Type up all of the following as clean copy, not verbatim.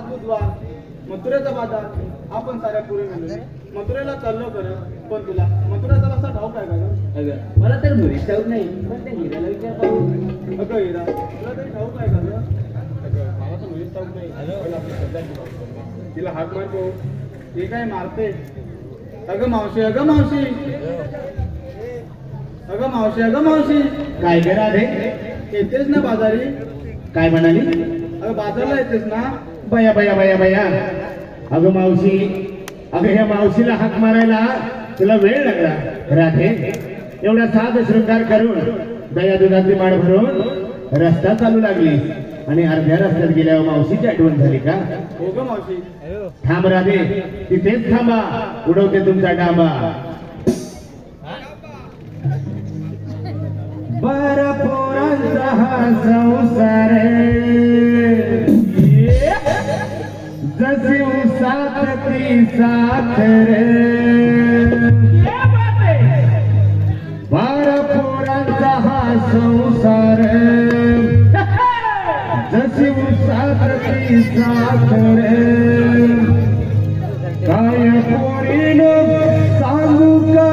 बुधवार मथुरेचा बाजार आपण साऱ्या पुढे मिळून मथुरेला चाललो खरं, पण तुला मथुरेचा रस्ता ठाऊक आहे का ग? अगं मला तर मुळीच ठाऊक नाही, पण त्या हिराला विचार पाहू. अगं हिरा, तुला तरी ठाऊक आहे का ग? मला तर मुळीच ठाऊक नाही, पण आपली सध्या तिला हाक मारतो, ती काय मारते. अगं मावशी, अगं मावशी, अगं मावशी, अगं मावशी, काय करा रे? येतेस ना बाजारी? काय म्हणाली? अगं बाजारला येतेस ना? बया बया बया बया, अगं मावशी, अगं ह्या मावशीला हाक मारायला तुला वेळ लागला. राधे एवढा साध शृंगार करून दया दुधाची माळ भरून रस्ता चालू लागली आणि अर्ध्या रस्त्यात गेल्यावर मावशीची आठवण झाली का? हो ग मावशी. थांब राधे, तिथेच थांबा, उडवते तुमचा डाबा. बर पोरांचा हा संसार जशी उसात ती साथ रे. बर पोरांचा हा संसार जशी उसात ती साथ रे. काय पोरीनो सांगू का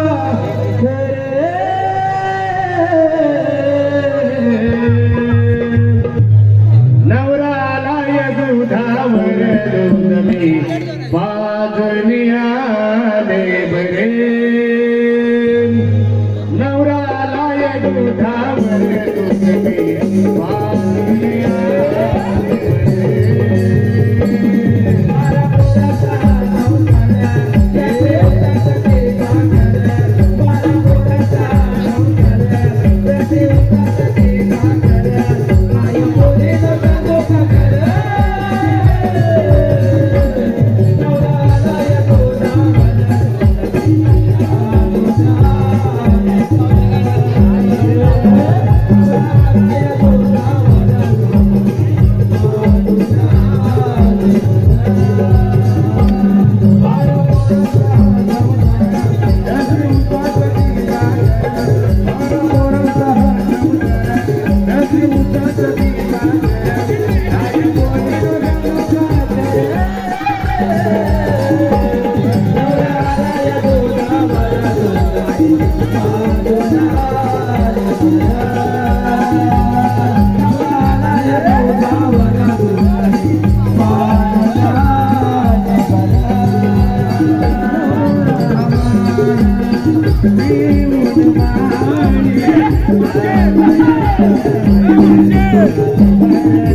Thank you.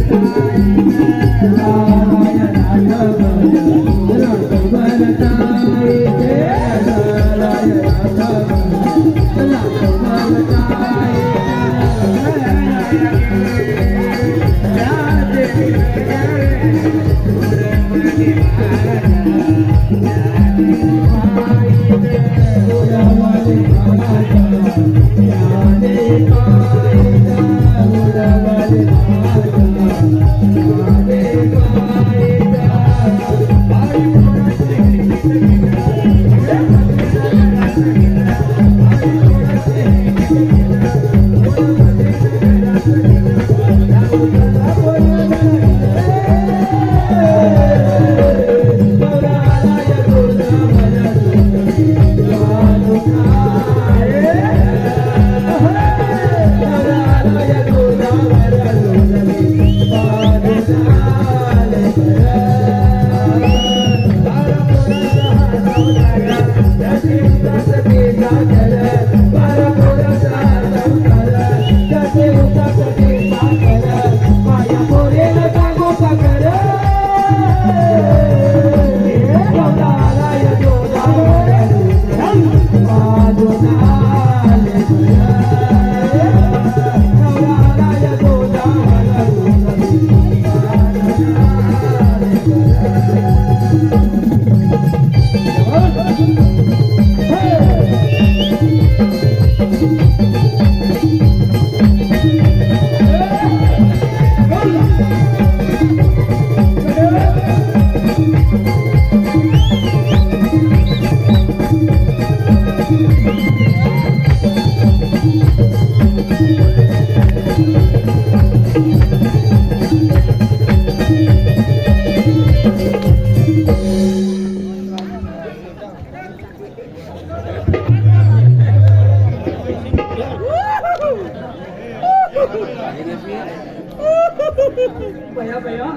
बया बया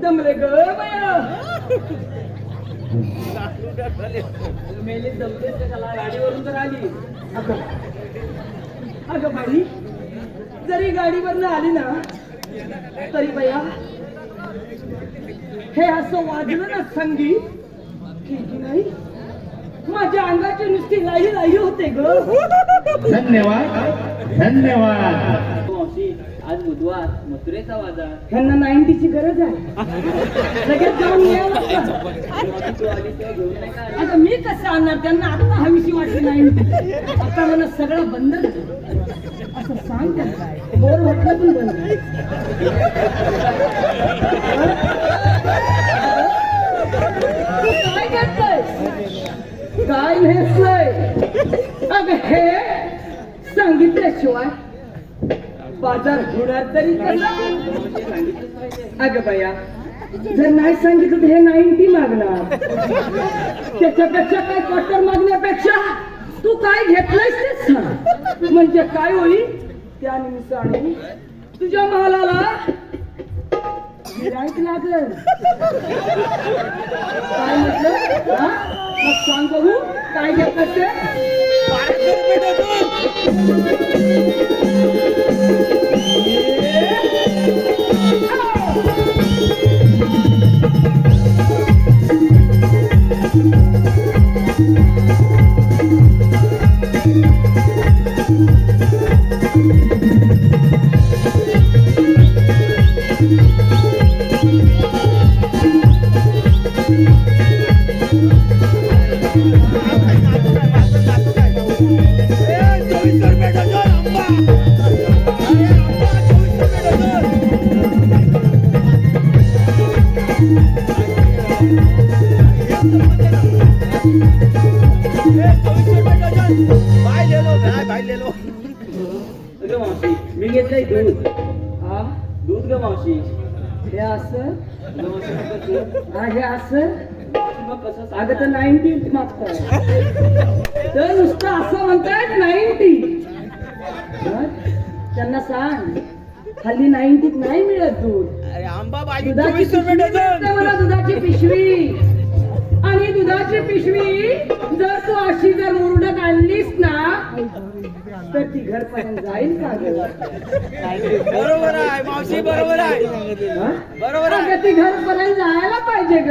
दमले ग बया मेले दमले त्याला गाडीवरून तर आली अगं बाई जरी गाडीवरनं आली ना तरी बया हे असं वाजलं ना संगीत की नाही माझ्या अंगाची नुसती लाई लाई होते ग. धन्यवाद धन्यवाद. आज बुधवार मथुरेचा बाजार. ह्यांना 90ची गरज आहे लगेच जाऊन यावं लागतं. तू आली तेव्हा घेऊन नाही का आली? आता मी कसं आणणार त्यांना आता हवीशी वाटली 90. आता मला सगळं बंद असं सांग त्यांना बोर म्हटलं पण बंद. तू काय करतोय काय नेसलंय अगं हे सांगितल्याशिवाय बाजार होणार तरी कसा. अगं बया जर नाही सांगितलं तर हे 90 मागणार त्याच्यापेक्षा काय क्वार्टर मागण्यापेक्षा तू काय घेतलंयस तेच सांग म्हणजे काय होईल त्या निमित्ताने तुझ्या मालाला गिऱ्हाईक लागल. काय म्हटलं हा मग सांग बघू काय घेतलं ते. मी घेतलंय दूध. हा दूध ग मावशी. हे असं मावशी मग कसं? हा हे असं मग कसं अगं तर 90 मागताय तर नुसतं असं म्हणतायत 90. त्यांना सांग हल्ली 90 नाही मिळत दूध. आंबा दुधाची पिशवी मिळते मला दुधाची पिशवी आणि दुधाची पिशवी जर तू अशी जर मुरडत आणलीस ना तर ती घरपर्यंत जाईल का ग? बरोबर आहे मावशी बरोबर आहे. हा? बरोबर आहे. अगं ती घरपर्यंत जायला पाहिजे ग.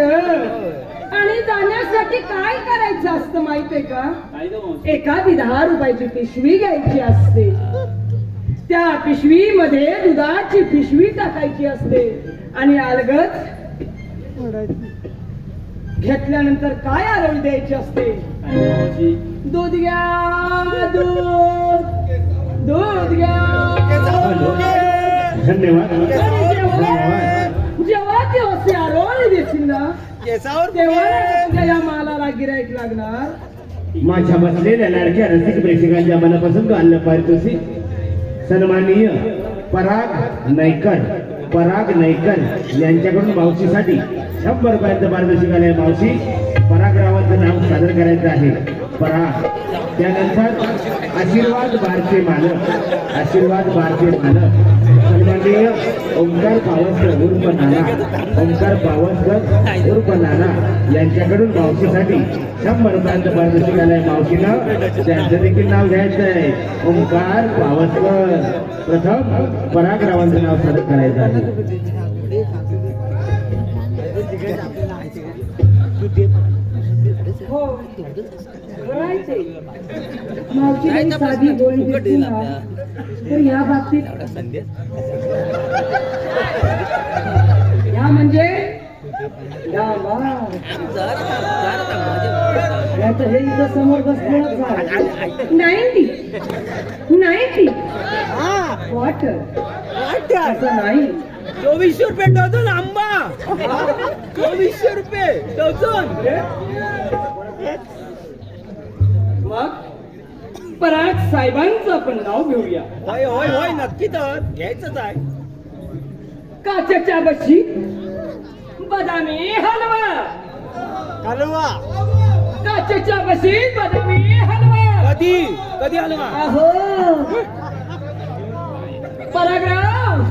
आणि जाण्यासाठी काय करायचं असतं माहितीये का काय ग मावशी? एखादी 10 रुपयाची पिशवी घ्यायची असते त्या पिशवीमध्ये दुधाची पिशवी टाकायची असते आणि अलगद घेतल्यानंतर काय आरवण द्यायची असते. काय ग मावशी? दूध घ्या दूध दूध घ्या. धन्यवाद आणि धन्यवाद. जेव्हा ते असे आरोळी देशील ना केसावर तेव्हा तुझ्या या मालाला गिराईक लागणार. माझ्या बसलेल्या लाडक्या रसिक प्रेक्षकांच्या मनापासून तो अन्न पारितोषिक सन्माननीय पराग नैकर यांच्याकडून मावशीसाठी 100 रुपयांचं पारितोषिक आलंय. मावशी परागरावांचं नाव सादर करायचं आहे पराग. त्यानंतर आशीर्वाद बारचे मालक सन्माननीय ओंकार पावसकर उर्फ नाना यांच्याकडून मावशीसाठी 100 रुपयांचं पारितोषिक आलंय. मावशीनं त्यांचं देखील नाव घ्यायचं आहे ओंकार पावसकर. प्रथम परागरावांचं नाव सादर करायचं आहे. हो करायचे मावशी काही साधी गोळी दिसली ना तर या बाबतीत या म्हणजे या बा याचं हे इथं समोर बसलेलं 90 वॉटर असं नाही. 2400 रुपये डझन आंबा. 2400 रुपये डझन. मग पराग साहेबांचं आपण नाव घेऊया. होय होय होय नक्की तर घ्यायचंच आहे. काचेच्या बशी बदामी हलवा. काचेच्या बशीत बदामी हलवा. कधी हलवा. अहो पराक्रम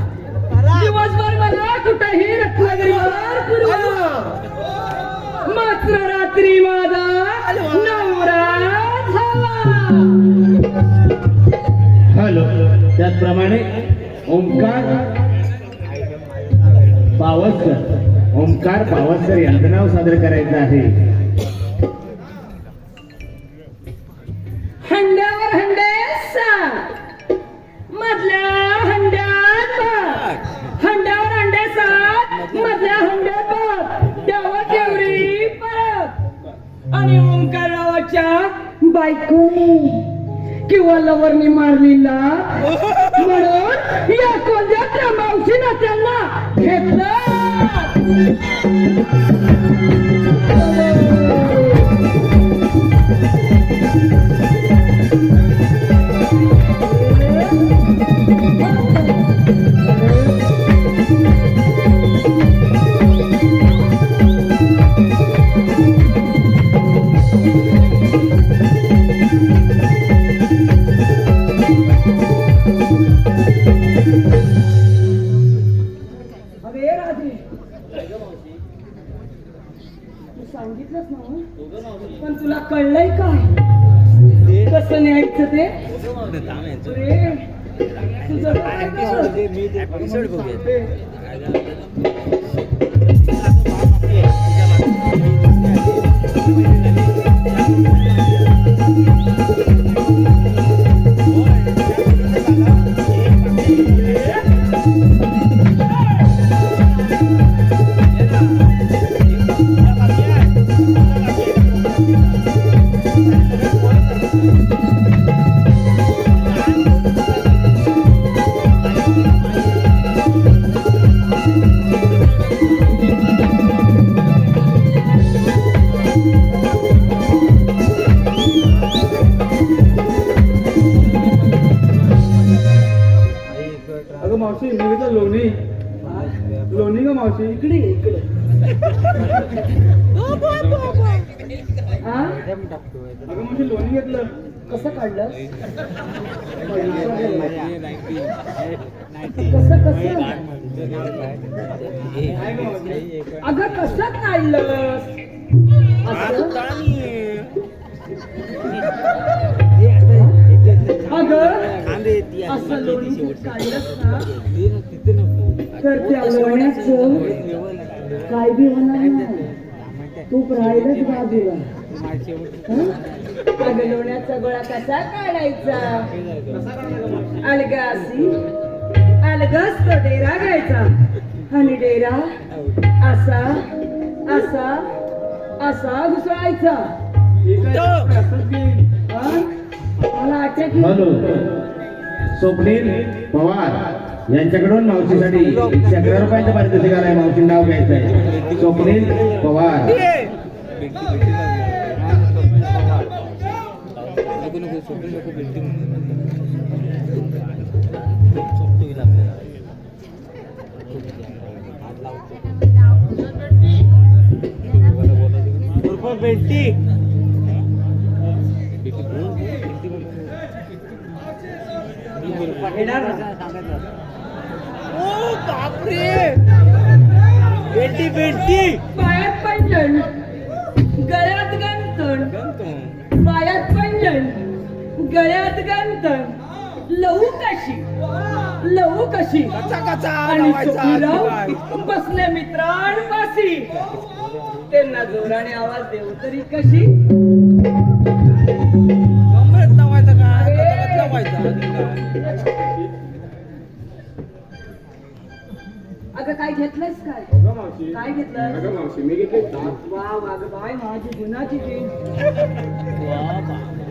दिवसभर मला कुठेही रत्नागिरीवर फिरवलं. मात्र रात्री माझा नवरा झाला. हॅलो. त्याचप्रमाणे ओंकार पावसकर यांचं नाव सादर करायचं आहे. हंड्यावर हंडे सात, मधल्या हंड्यात भात, हंड्यावर हंडे सात, मधल्या हंड्यात भात, देवा देवरी परत. आणि ओंकाररावाच्या बायकोनी किंवा लवरनी मारलेला म्हणून या कोल्ह्याच्या मावशीनं त्यांना घेतलं. अरे राजे, तू सांगितलंच ना, पण तुला कळलंय का कसं न्यायचं ते? अरे, तुझं काय गं? अगं मावशी मी घेतलं लोणी. लोणी का मावशी? इकडे ये, इकडे. हा? अगं मावशी लोणी घेतलं. कसं काढलं? कसं कसं? काय गं मावशी? अगं कसं काढलं? असं? अगं असं लोणी काढलंस ना तर त्या लोण्याचं काय बी होणार नाही. तूप राहिलंच बाजूला. हं? अगं लोण्याचा गोळा कसा काढायचा? अलगासी अलगस तो डेरा घ्यायचा आणि डेरा असा असा असा घुसळायचा. हं? मला अटॅक हॅलो. स्वप्नील पवार यांच्याकडून मावशीसाठी 11 रुपयाचं पारितोषिक आलंय. मावशी नाव घ्यायचं आहे. स्वप्नील पवार. येणार ना? ओ बापरे, भेटी पायात पैंजण, गळ्यात गंतण, पायात पैंजण, गळ्यात गंतण, लहू कशी कचा आणि सुखीराव बसले मित्रांपाशी. त्यांना जोराने आवाज देऊ तरी कशी? गंमत लावायचा का लावायचा? अगं काय घेतलंयस काय? अगं मावशी. काय घेतलं? अगं मावशी मी घेतली ताक. वा वाग बाय माझी गुणाची जीन.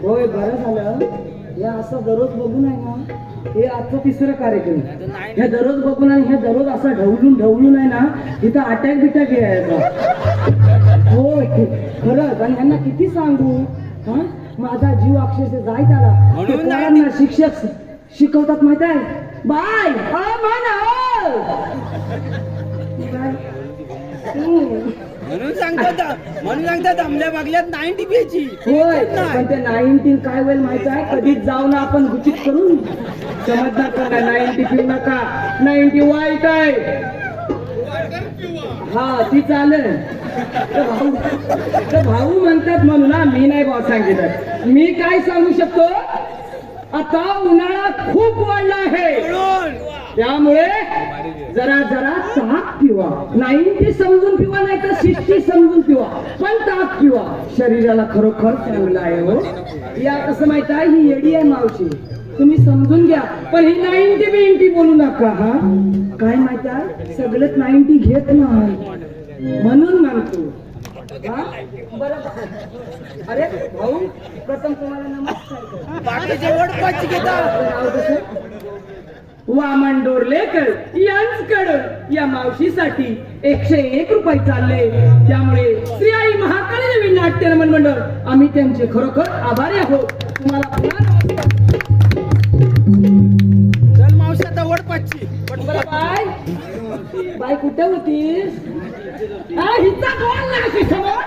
होय बरं झालं. हे असं दररोज बघून आहे ना, हे आजचं तिसरं कार्यक्रम. हे दररोज बघून आणि हे दररोज असं ढवळून आहे ना, इथं अटॅक बिटॅक यायचा. होय खरंच. आणि ह्यांना किती सांगू, हा माझा जीव अक्षरशः जायत आला. ते पोरांना शिक्षक शिकवतात माहित आहे. बाय हा म्हणा म्हणून सांगतो म्हणून सांगतात दमल्या बागल्यात 90 प्यायची होय पण ते 19 काय वेळ माहित आहे कधीच जाऊ ना आपण गुचित करून समजणार का नाही 90 पिऊ नका 90 वाईट आहे हा ती चालेल तर भाऊ म्हणतात म्हणून ना मी नाही भाऊ सांगितलं मी काय सांगू शकतो आता उन्हाळा खूप वाढला आहे त्यामुळे जरा जरा ताक पिवा 90 समजून पिवा नाही तर 60 समजून पिवा पण ताक पिवा शरीराला खरोखर चांगलं आहे हो या कसं माहित आहे ही येडी आहे मावशी तुम्ही समजून घ्या पण ही 90 बोलू नका हा काय माहित आहे सगळंच 90 घेत नाही म्हणून म्हणतो हा? बरं अरे भाऊ प्रथम तुम्हाला नमस्कार बाकीचे वड पाच घेतात नाव कसं? वामन डोरलेकर यांच्याकडून या मावशीसाठी 101 रुपये चालले त्यामुळे श्री आई महाकाली देवी नाट्य रमण मंडळ आम्ही त्यांचे खरोखर आभारी आहोत तुम्हाला पुन्हा नमस्कार. चल मावशी आता वड पाचची बरं बाय बाय कुठे होतीस हा, हिचा बोल ना अशी समोर.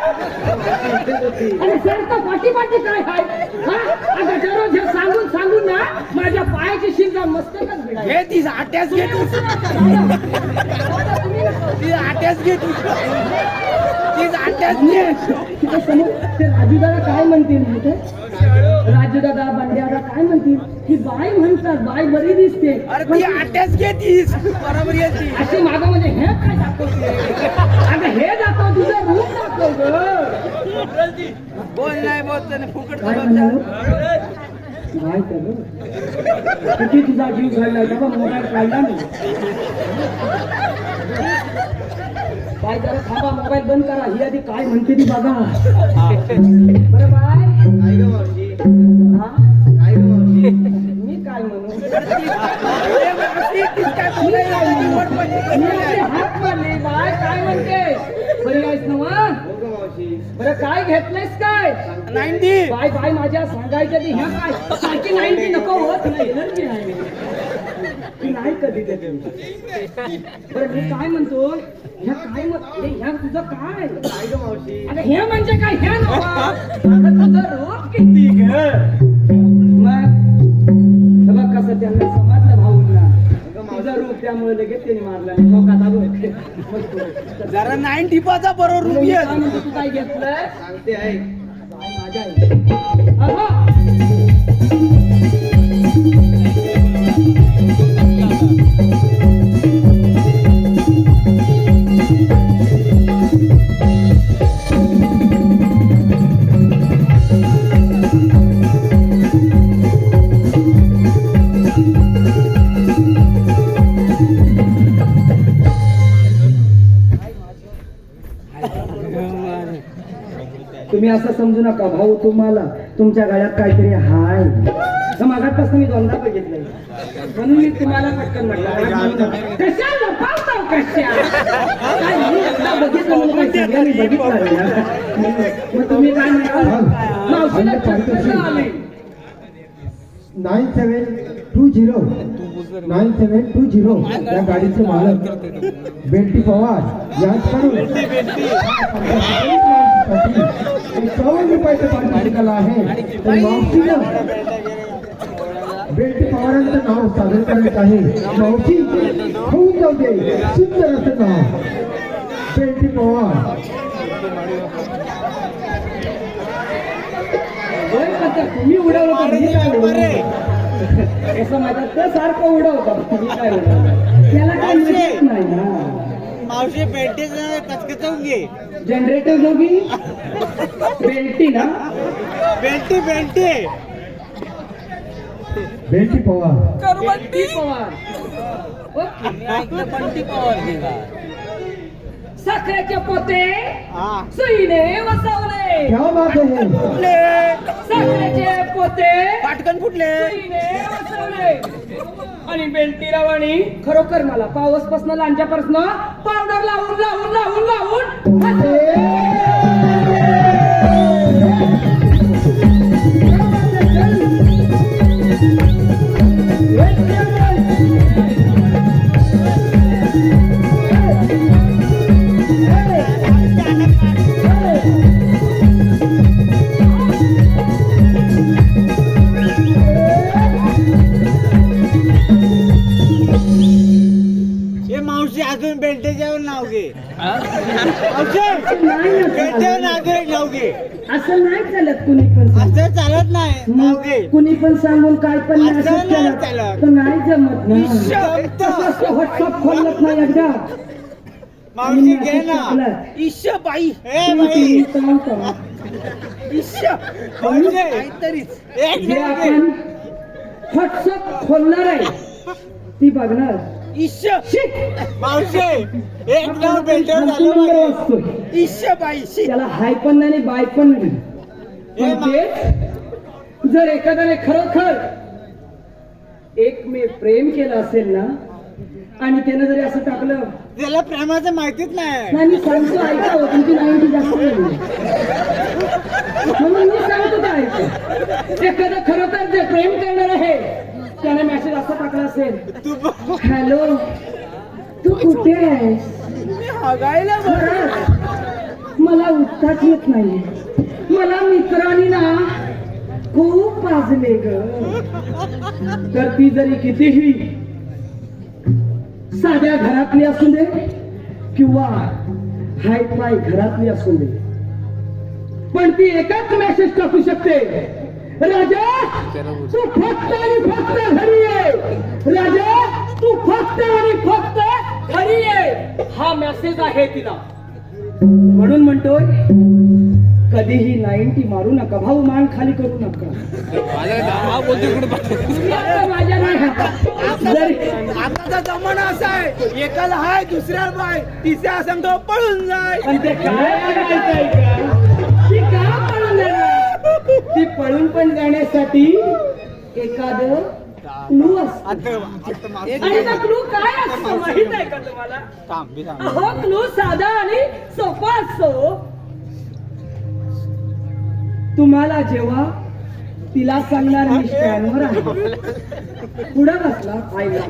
अरे सर तर पाठी पाठी काय हाय हा आता दररोज हे सांगून सांगून ना माझ्या पायाची शिंगा मस्तकच भिडाली. घे ती आट्यास घे तू ती आट्यास घे तू ती आट्यास घे तिथे समोर ते राजूदादा काय म्हणतील माहिती राजूदादा बंड्यादा काय म्हणतील की बाय म्हणतात बाय बरी दिसते अरे ती आट्यास घे तीस बरोबर येते अशी मागं म्हणजे हे काय दाखवते अगं हे दाखव तुझं रूप दाखव ग बोल नाही बोल फुकट काय म्हणालो काय तर किती तुझा जीव घडला बाबा मोबाईल काढला नाही काय जरा थांबा मोबाईल बंद करा ही आधी काय म्हणते ती बघा बरं बाय हा? मी काय म्हणू मी आपले हात मारले बाय काय म्हणते बरी आहेस ना मग? बरं काय घेतलंयस काय 90 बाय बाय माझ्या सांगायच्या ती ह्या काय सारखी 90 नको होत नाही एनर्जी आहे ती नाही कधी कधी बरं मी काय म्हणतो ह्या काय ह्या तुझं काय अरे हे म्हणजे काय ह्या तुझं रूप किती ग मग बघ कसं त्यांना समजलं भाऊंना तुझं रूप त्यामुळे लगेच त्याने मारला धोका दाबून जरा 90 पाचा बरोबर रूप ये काय म्हणतो तू काय घेतलंय सांगते आहे काय माझ्या आहे अहो तुम्ही असं समजू नका भाऊ तुम्हाला तुमच्या गळ्यात काहीतरी हाय मागापासून मी दोनदा बघितलंय म्हणून मी तुम्हाला पटकन म्हटलं कशाला पावसाव कशा काय मी एकदा बघितलं म्हणून काय सगळ्यांनी बघितलं ना. मग तुम्ही काय म्हणाल मावशीला कसं आले 9720 या गाडीचे मालक बेंटी पवार यांच्याकडून 51 रुपयाचं पारितोषिक आहे तर मावशीनं बेंटी पवारांचं नाव सादर करत आहे मावशी होऊन जाऊ दे सुंदर असं नाव बेंटी पवार तुम्ही उडवलं तर मी काय उडवलं असं माझ्या तर सारखं उडवतं तुम्ही काय उडवलं त्याला काय मदत नाही ना मावशी पेटे कचकचवून घे जनरेटर जोगी बेल्टी ना बेल्टी बेल्टी बेंटी पवार बंटी पवार ओके बंटी पवार गेला साखरेचे पोते हा सुईने वसवले क्या बात आहे फुटले साखरेचे पोते पाटकन फुटले सुईने वसवले आणि बेल्टी रावाणी खरोखर मला पावस पासन लांजापासून पावडर लावून लावून लावून लावून मावशी अजून बेल्टेच्यावर नाव घे मावशी नाही ना बेल्टेवर चालत. नाव घे असं नाही चालत कुणी पण सांग. असं चालत नाही नाव घे कुणी पण सांगून काय पण नाही असं असं नाही केलं चालत. तर नाही जमत ना जमतं. व्हॉट्सअप खोलत नाही एकदा मावशी घे आणि ना टाकलं. ईश बाई हे बाई तुम्ही सांगता. ईश काहीतरीच एक जे नाव घे आपण व्हॉट्सअप खोलणार आहे ती बघणार ईश मावशी एक नाव बेल्टेवर झालं नंबर बाई. असतोय ईश बाई शी त्याला हाय पण नाही आणि बाय पण नाही हे पण तेच जर एखाद्याने खरोखर एक मे प्रेम केलं असेल ना आणि त्यानं जरी असं टाकलं त्याला प्रेमाचं माहितीच नाही नाही मी सांगतो ऐका हो, तुमची 90 जास्त नाही. म्हणून मी सांगतो काय ऐका एखादं खरोखर जे प्रेम करणार आहे त्याने मेसेज असा टाकला असेल तू बघ. हॅलो तू कुठे आहेस मी हगायला खरंच मला उठताच येत नाही मला मित्रांनी ना खूप पाजले ग तर ती जरी कितीही साध्या घरातली असू दे किंवा हायफाय घरातली असू दे पण ती एकाच मेसेज टाकू शकते राजा तू फक्त आणि फक्त घरी ये राजा तू फक्त आणि फक्त घरी ये हा मेसेज आहे तिला म्हणून म्हणतोय कधीही 90 मारू नका भाऊ मान खाली करू नका माझ्या नाही जरी आताचा जमाना असा आहे एकाला हाय दुसऱ्याला बाय तिसऱ्या सांगतो पळून जाय पण ते काय करायचंय का ती का पळून जाणार ती पळून पण जाण्यासाठी एखादं क्लू असतो आणि तो क्लू काय असतो माहित आहे का तुम्हाला हो क्लू साधा आणि सोपा असतो तुम्हाला जेव्हा तिला सांगणार मी स्टँडवर आहे पुढं बसला आईला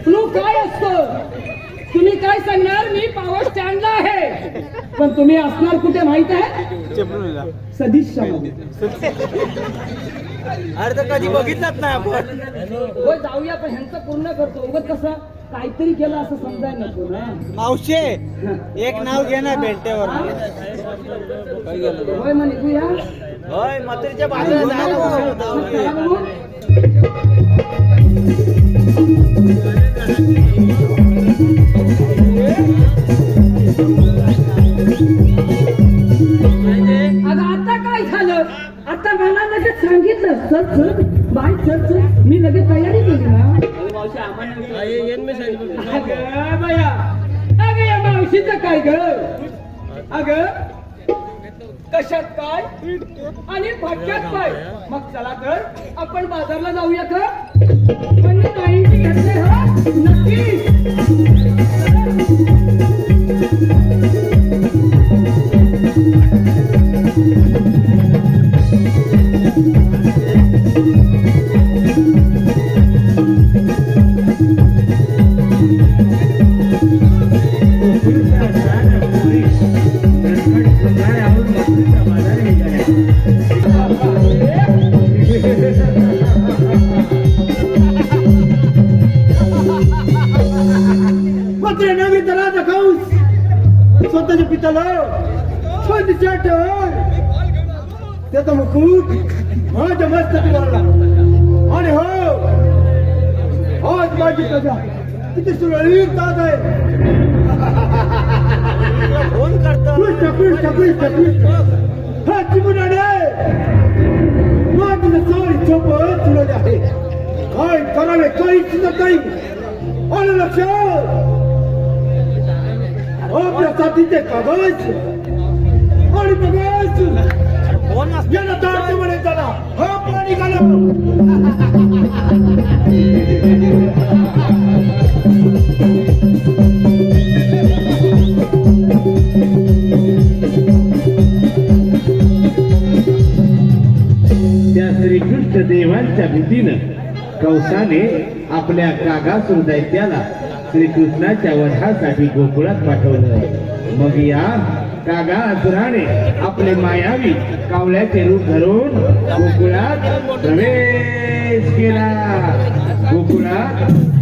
क्लू काय असतो तुम्ही काय सांगणार मी पॉवर स्टँडला आहे पण तुम्ही असणार कुठे माहित आहे सदिच्छामध्ये अरे तर कधी बघितलंच नाही आपण हो जाऊया पण ह्यांचं पूर्ण करतो उगत कसं काहीतरी केलं असं समजायला नको ना मावशे एक नाव घे ना बेल्टेवर होय म्हणे तू या होय मथुरीच्या बाजूला जायला उशीर चला होता. बघू. अगं आता काय झालं आता मला लगेच सांगितलं चल चल बाय चल चल मी लगेच तयारी केली ना अगं बाया अगं या मावशीचं काय ग अगं कशात काय आणि भटक्यात काय मग चला तर आपण बाजारला जाऊया का पण मी ताईंची घेतले हा नक्की मात्र नवी त्याला दाखवूस स्वतःच्या पिताला स्वतःच्या ठेव त्याचा मुकुट माझ्या मस्तकाला आणि हो आज माझी प्रजा किती सुरळीत जात आहे फोन करतो कृष्ण हा चिमुनाने माझी चोरी चोपत तुला आहे काय करावे काही सुद्धा नाही आलं लक्षात आपल्या साथीचे कागद आणि कागद फोन याला तारते म्हणे त्याला हा पाणी घाला त्या श्रीकृष्ण देवांच्या भीतीनं कंसाने आपल्या कागासूर दैत्याला श्रीकृष्णाच्या वधासाठी गोकुळात पाठवलं मग या कागासुराने आपले मायावी कावल्याचे रूप धरून गोकुळात प्रवेश केला. गोकुळात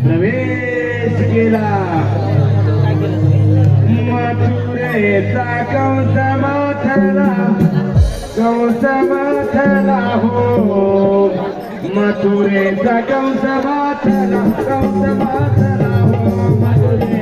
प्रवेश केला. मथुरेचा कंस माथला हो. मथुरेचा कंस माथला हो. मथुरेचा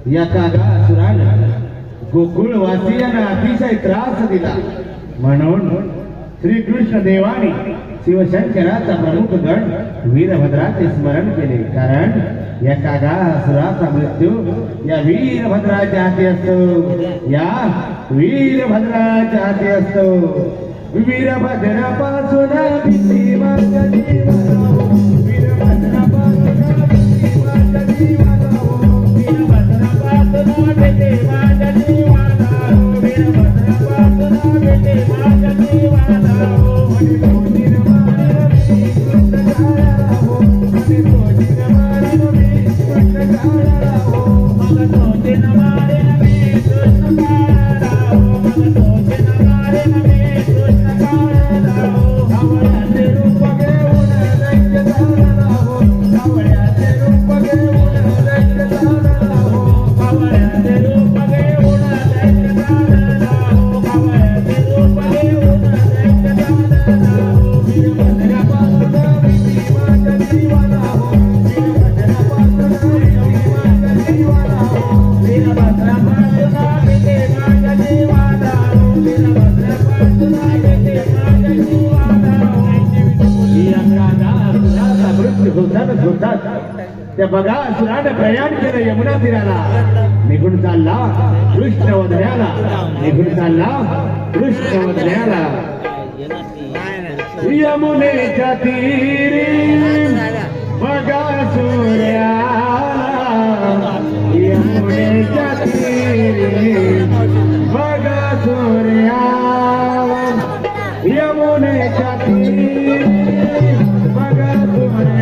या कागासुरानं गोकुळवासियांना अतिशय त्रास दिला. म्हणून श्रीकृष्ण देवाने शिवशंकराचा प्रमुख गण वीरभद्राचे स्मरण केले. कारण या कागासुराचा मृत्यू या वीरभद्राच्या हाती असतो. या वीरभद्राच्या हाती असतो. वीरभद्रापासून भीती वाटली मला. वीरभद्रापासून भीती वाटली मला. त्या बगासुरानं प्रयाण केलं यमुना तीराला. निघून चालला कृष्ण वधण्याला. निघून चालला कृष्ण वधण्याला. यमुनेच्या तीरी बगासुर्या. यमुनेच्या तीरी बगासुर्या. यमुनेच्या तीरी बगासुर्या.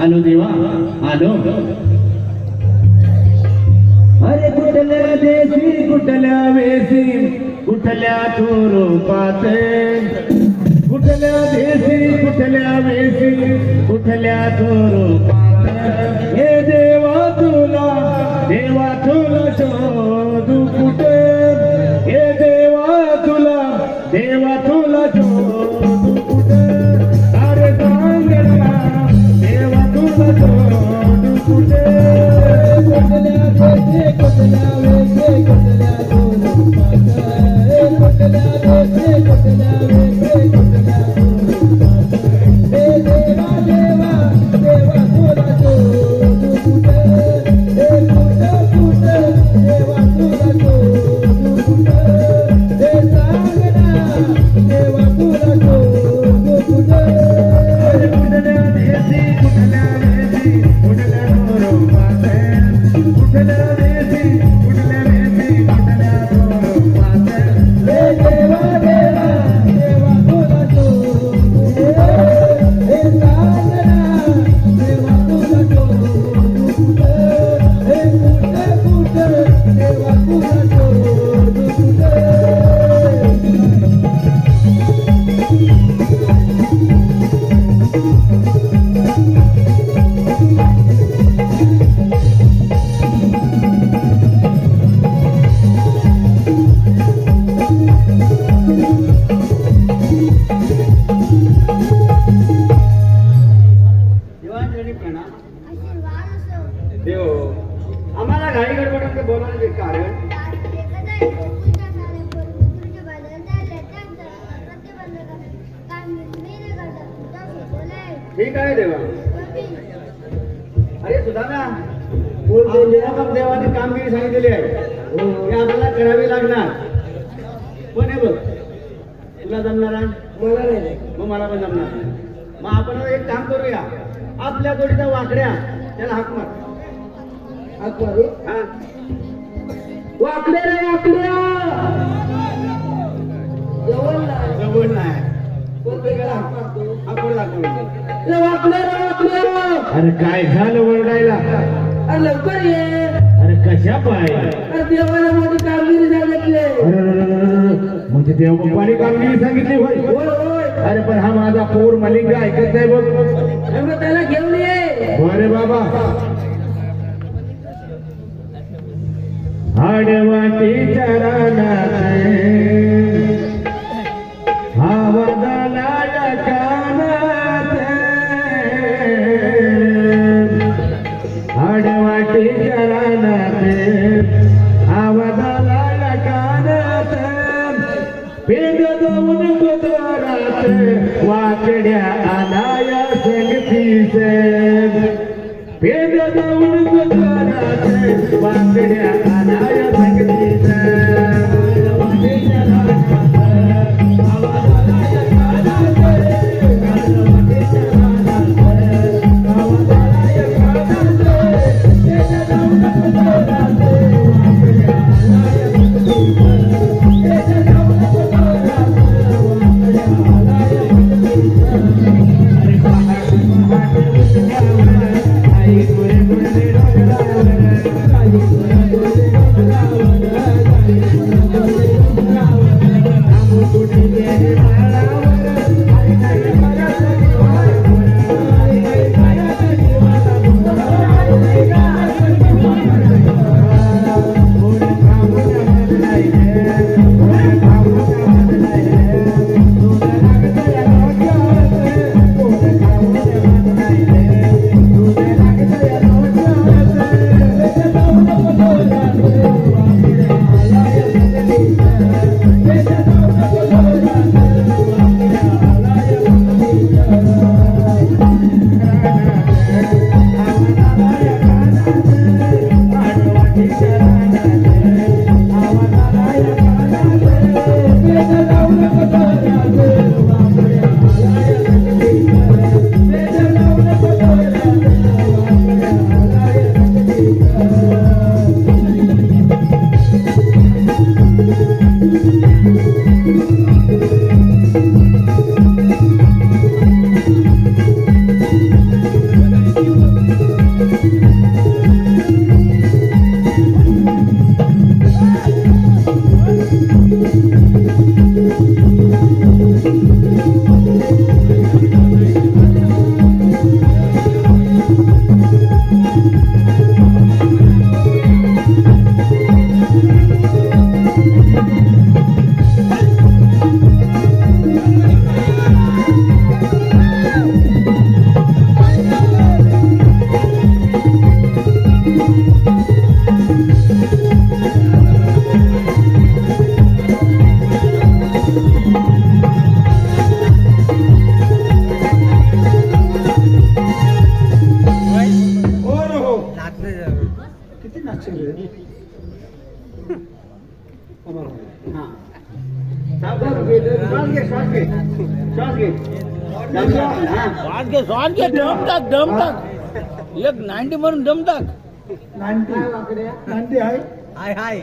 आलो देवा आलो. अरे कुठल्या देशी कुठल्या वेशी कुठल्या स्वरूपात, कुठल्या देशी कुठल्या वेशी कुठल्या स्वरूपात, हे देवा तुला शोधू कुठे, हे देवा तुला शोधू कुठे, अरे सांग ना देवा तुला शोधू कुठे, कुठल्या देशी कुठल्या वेशी कुठल्या स्वरूपात, कुठल्या देशी कुठल्या वेशी कुठल्या स्वरूपात, हे देवा तुला शोधू कुठे, हे कुठे देवा तुला शोधू कुठे, हे सांग ना देवा तुला शोधू कुठे, कुठल्या देशी कुठल्या वेशी कुठल्या स्वरूपात, कुठल्या देशी कुठल्या वेशी कुठल्या स्वरूपात, हे देवा तुला शोधू कुठे, हे सांग ना देवा तुला शोधू कुठे, हे कुठे देवा तुला शोधू कुठे. दिवाणजनी प्रणाम. आशीर्वाद असो. देव आम्हाला घाई गडबडीत बोलवण्याचे कारण ठीक आहे देवा. अरे सुधाना देवाने कामगिरी सांगितलेली आहे ती आपल्याला करावी लागणार. पण हे बघ तुला जमणार आहे मला नाही मग मला पण जमणार नाही. मग आपण एक काम करूया आपल्या जोडीचा वाकड्या त्याला हाक मार हात मारू हा वाकड्या रे वाकड्या जवळ नाही जवळ नाही कोणत्याला हात मारतो आपण दाखवलं रे वाकड्या रे वाकड्या अरे काय झालं ओरडायला अरे लवकर ये अरे कशा पाय अरे देवाला माझी कामगिरी सांगितली अरे म्हणजे देव बाप्पाने कामगिरी सांगितली होय होय होय अरे पण हा माझा पोर मलिंगा ऐकत नाही बघ मग त्याला घेऊन ये बरे बाबा आडवाटीच्या रानात आवाजाला कानात आडवाटीच्या रानात आवाजाला कानात पेंड जाऊन गुजरात वाकड्या आलाया संगतीस पेंड जाऊन गुजरात वाकड्या आलाया संगतीस श्वास घे दम टाक एक 90 म्हणून दम टाक 90 आहे हाय हाय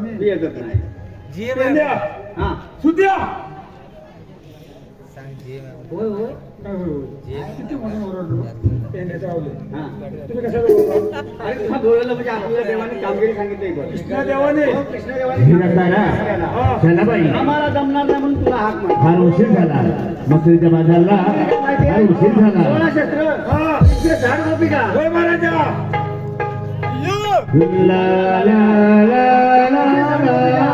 मी येतच नाही पेंड्या, हा सुद्या होय होय किती म्हणून ओरडलो पेंड्या चावले हा तुम्ही कशाला बोलता? अरे तुला बोलायला म्हणजे आपल्याला देवाने कामगिरी सांगितली बरं. कृष्णा देवाने हो, कृष्णदेवाने हिरतारा चला बाई आम्हाला जमणार नाही म्हणून तुला हाक मार फार उशीर झाला मथुरीच्या बाजारला फार उशीर झाला सोळा शस्त्र हा इकडे झाड गोपी का होय महाराजा ला ला ला ला ला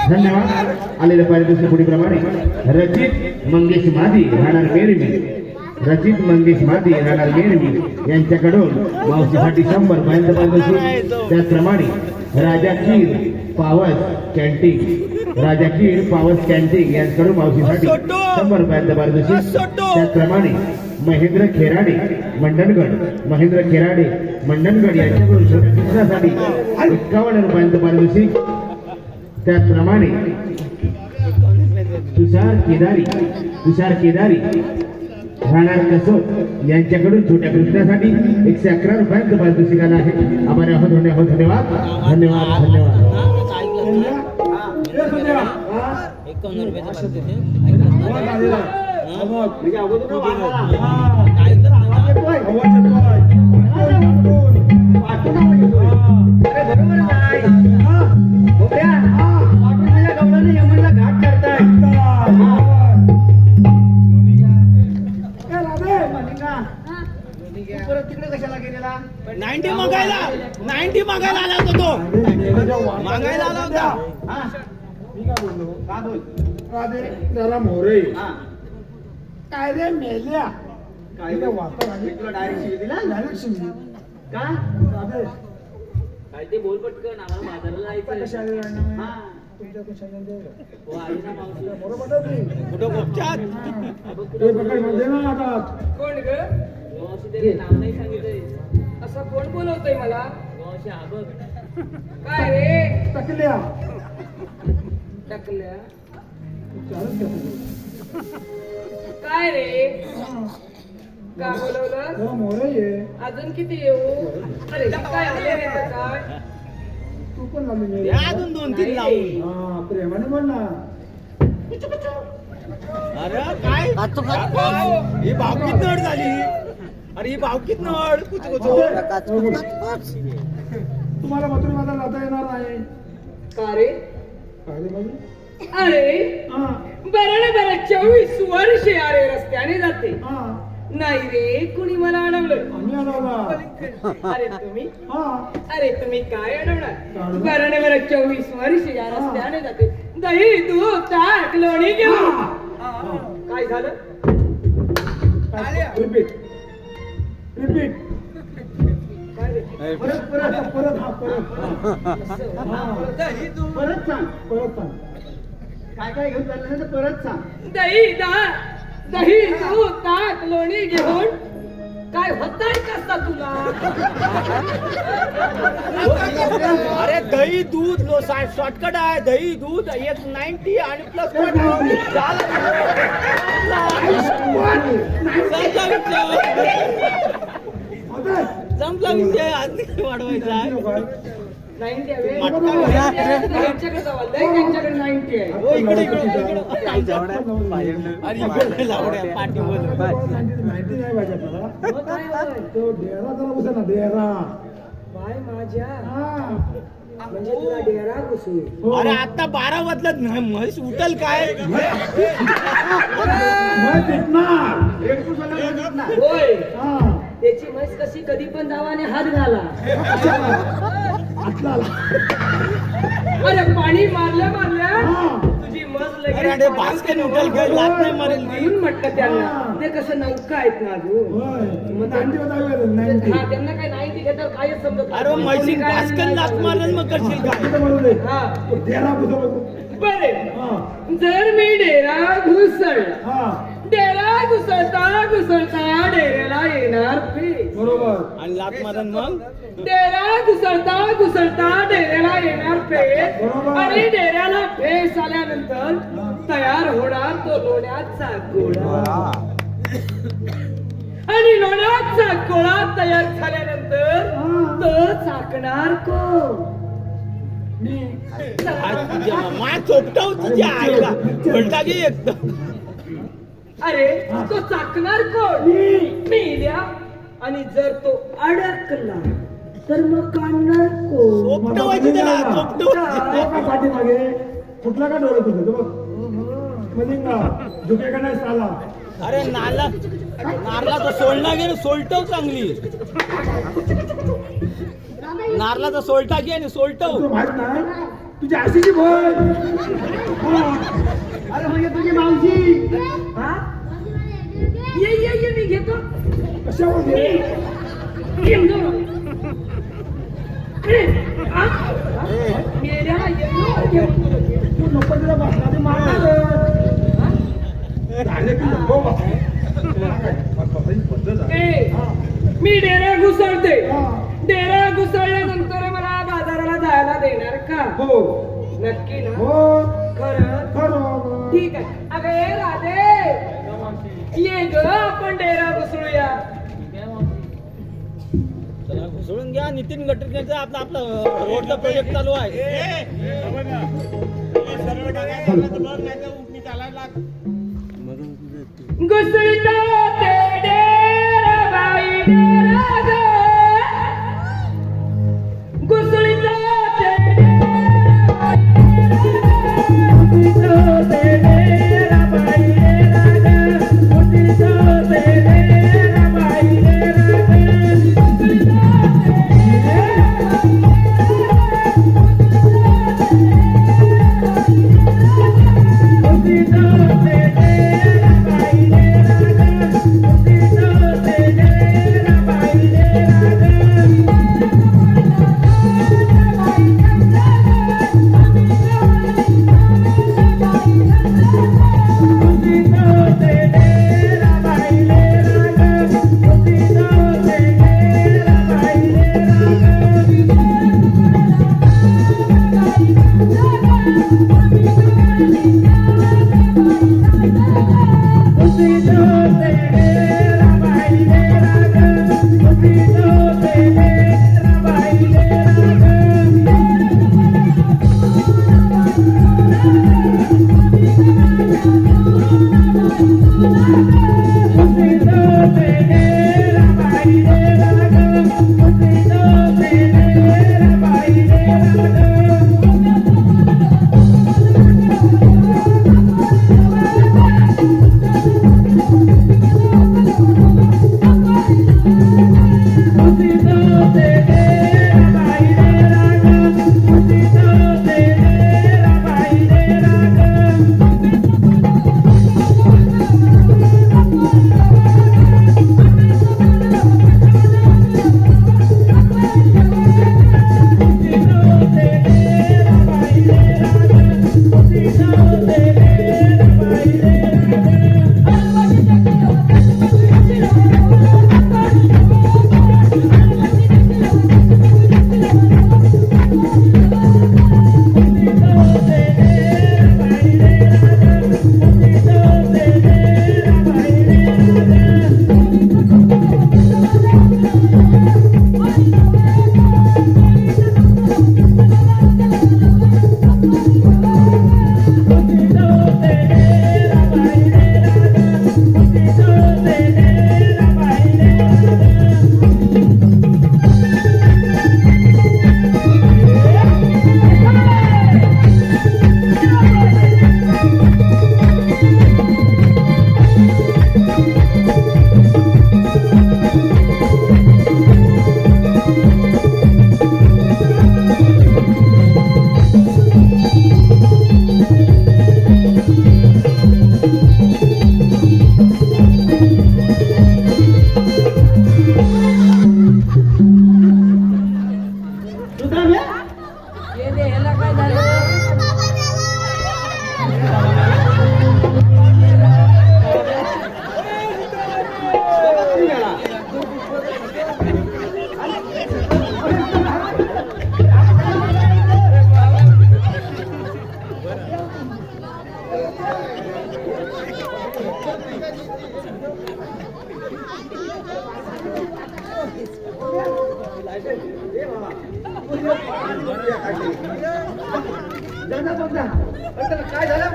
धन्यवाद. आलेल्या पारितोषिक पुढीलप्रमाणे रचित मंगेश मादी राहणार मेरवी, रचित मंगेश मादी राहणार मेरवी यांच्याकडून मावशीसाठी 100 पर्यंत पारितोषिक. त्याचप्रमाणे राजा कीर पावस कॅन्टीन, राजा कीर पावस कॅन्टीन यांच्याकडून मावशीसाठी 100 पर्यंत पारितोषिक. त्याचप्रमाणे महेंद्र खेराडे मंडणगड, महेंद्र खेराडे मंडणगड यांच्याकडून शिक्षणासाठी 51 रुपयांचं पारितोषिक. त्याचप्रमाणे तुषार केदारी राहणार कसोट यांच्याकडून छोट्या कृष्णासाठी 111 रुपयांचं पारितोषिक आलं आहे. आभारी आहोत. धन्यवाद धन्यवाद धन्यवाद धन्यवाद. तिकडे कशाला गेलेला? 90 मागायला आला होता तो, मागायला आला होता. मी काय बोललो? का बोल? राधे त्याला मोरे काय रे मेल्या काय इथे वाचता आणि तुला डायरेक्ट शिवी दिला? डायरेक्ट शिवी. का? राधे काय ते बोल पटकन, आम्हाला बाजारला कशा जायचं. आले राहणार? हा. तुमच्या कशा आले? हो, आई ना मावशी. बरोबर आहे. कुठं गोपचात? ते बघाय मध्ये ना आता कोण ग? मावशी त्याला नाव नाही सांगितलंय. असं कोण बोलवतोय मला? मावशी हा बघ. काय रे? टकल्या टाकल्या चालत घेतो. काय रे? का बोलवलं? तेव्हा मोरे ये. अजून किती येऊ? अरे काय आले रे तर काय? तू पण लागली द्या अजून 2-3 लावून. हा प्रेमाने बोल ना. अरे काय ही भावकीत नड झाली. अरे ही भावकीत नड कुछ तुम्हाला मथुरेमध्ये जाता येणार नाही. का रे? काय रे बाई? अरे हा बरं ना बरं 24 वर्ष अरे रस्त्याने जाते. हा नाही रे कुणी मला अडवलं. आम्ही आला. अरे तुम्ही हा काय अडवणार? बरं ना बरं 24 वर्ष या रस्त्याने जाते. दही दूध ताक लोणी घेऊन काय झालं? रिपीट रिपीट काय रे? परत परत परत हा परत दही दूध परत सांग. परत सांग. काय काय घेऊन चाललं नाही तर परत सांग. दही दूध ताक लोणी घेऊन काय होताय कसं तुला? अरे दही दूध शॉर्टकट आहे. दही दूध 190 आणि प्लस संपला विषय. आज वाढवायचा आहे. 90 आहे. मटका त्यांच्याकडे जावं लय त्यांच्याकडे 90 आहे. हो, इकडे अरे इकडे लावड्या पाठी बोल. माहिती नाही पाहिजे आपल्याला. मग काय होय? तो डेरा जरा बसा ना डेरा. बाय माझ्या हा म्हणजे तुला डेरा घुसू. हो. अरे आता 12 वाजलं म्हैस उठल काय? मग तिथणार. एक दिवसाला बोलत ना. होय हा त्याची म्हैस कशी कधी पण जावा आणि हात घाला. आतला अरे पाणी मारल्या हा. तुझी म्हस अरे लगेच बास्केट उठल काय लात नाही मारेल ती. म्हणून म्हटलं त्यांना ते कसं नौका आहेत ना अजून. होय. मग 90 बतावे 90. हा त्यांना काय नाही ती घेतात कायच समजत नाही. अरे म्हैसी कोणी काय बास्केट नाही लात सांगत. मारेल मग करशील काय? तिथं म्हणू दे. हा तो डेरा बसा बघू. बरे हा जर मी डेरा घुसळला, हा डेरा घुसळता घुसळता डेऱ्याला येणार पेच. बरोबर. आणि लात मारन मग डेरा घुसळता घुसळता डेऱ्याला येणार पेच. बरोबर. आणि डेऱ्याला फेस आल्यानंतर तयार होणार तो लोण्याचा गोळा. आणि लोण्याचा गोळा तयार झाल्यानंतर तो चाकणार कोण? मा चोपटाव तुझ्या आईला भलता घे एकदम. अरे तो चाकणार कोण? मी आणि जर तो अडकला तर मग काढणार कोण? चोपटवायची त्याला चोपटू. पाठीमागे कुठला का डोळे तुझं तो बघ मलिंगा झुके का नाही साला अरे नारला तो सोलना घे ना, सोलटव चांगली. नारला तर सोलटा घे आणि सोलटव. तुला माहित नाही तुझी आशीची भर अरे म्हणजे तुझी मावशी हा ये मी घेतो. कशामध्ये ये ना. आ? मेल्या ये. तू नको तिला बसला मारणार झाले की नको मी डेरा घुसळते. डेरा घुसळल्यानंतर मला बाजाराला जायला देणार का? हो नक्की ना? हो खरं? खरं ठीक आहे. अगं ए राधे, ये ग आपण डेरा घुसळूया. चला घुसळून घ्या. नितीन गडकरींचा आपला रोडचा प्रोजेक्ट चालू आहे. घुसळता ते डेरा बाई डेरा ग. घुसळता ते डेरा बाई डेरा ग. घुसळता ते डेरा बाई डेरा ग. काय झालं